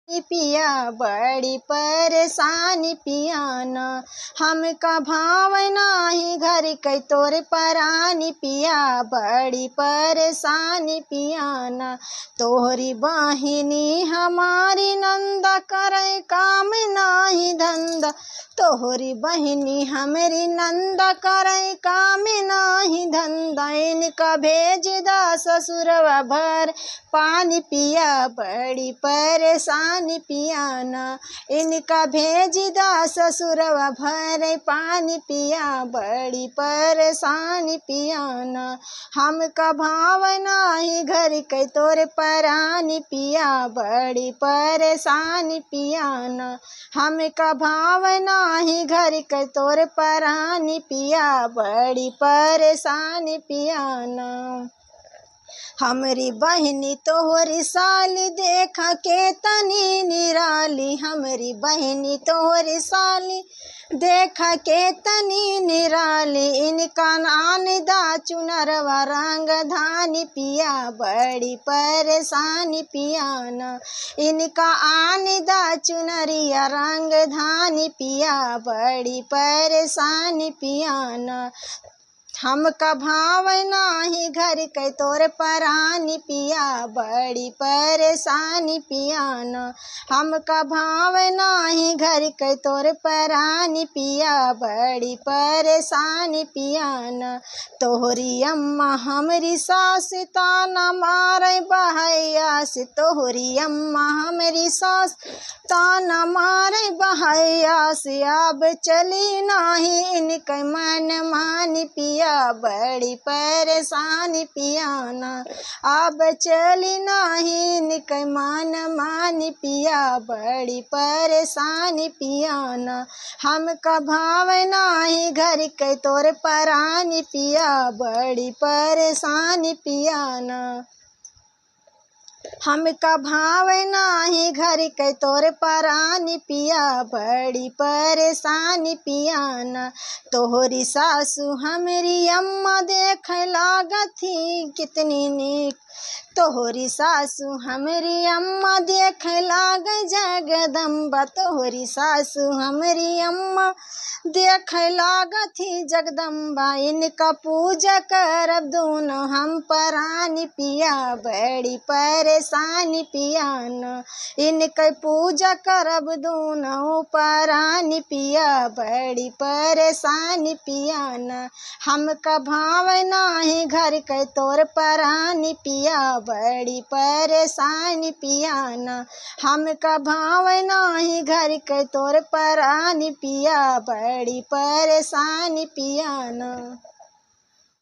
पिया बड़ी परेशानी पियाना, हमका भाव नाही घर के तोर परानी पिया बड़ी परेशानी पियाना। तोहरी बहिनी हमारी नंदा करे काम नाही धंधा, तोहरी बहिनी हमारी नंदा करे काम नाही धंधा। इनका भेज दा ससुरवा भर पानी पिया बड़ी परेशानी पियाना, इनका भेज दा ससुरवा भर पानी पिया बड़ी परेशानी पियाना। हमका भाव नाही घर के तोर परानी पिया बड़ी परेशानी पियाना, हमका भाव नाही घर के तोर परानी पिया बड़ी परेशानी पियाना। हमरी बहनी तोहरी साली देखा के तनी निराली, हमरी बहनी तोहरी साली देखा के तनी निराली। इनका आन दा चुनरवा रंग धानी पिया बड़ी परेशानी पियाना, इनका आन दा चुनरिया रंग धानी पिया बड़ी परेशानी पियाना। हमका भाव नाही घर के तोर परानी पिया बड़ी परेशानी पियाना, हमका भाव नाही घर के तोर परानी पिया बड़ी परेशानी पियाना। तोहरी अम्मा हमरी सास ताना मारे बहैया से, तोहरी अम्मा हमरी सास ताना मारे बहैया से। अब चली नाही इनके मन मानी पिया बड़ी परेशानी पियाना, अब चली नाही इनके मन मानी पिया बड़ी परेशानी पियाना। हमका भाव नाही घर के तोर परानी पिया बड़ी परेशानी पियाना, हमका भाव नाही घर के तोर परानी पिया बड़ी परेशानी पियाना। तोहरी सासू हमरी अम्मा देख लागथी कितनी नीक, तोहरी सासू हमरी अम्मा देख लाग जगदम्बा, तोहरी सासू हमरी अम्मा देख लागथी जगदम्बा। इनका पूजा करब दोनों हम परानी पिया बड़ी परेशानी पियाना, इनके पूजा करब दोनों परानी पिया बड़ी परेशानी पियाना। हमका भाव नाही घर के तोर परानी पिया बड़ी परेशानी पियाना, हमका भाव नाही घर के तोर परानी पिया बड़ी परेशानी पियाना।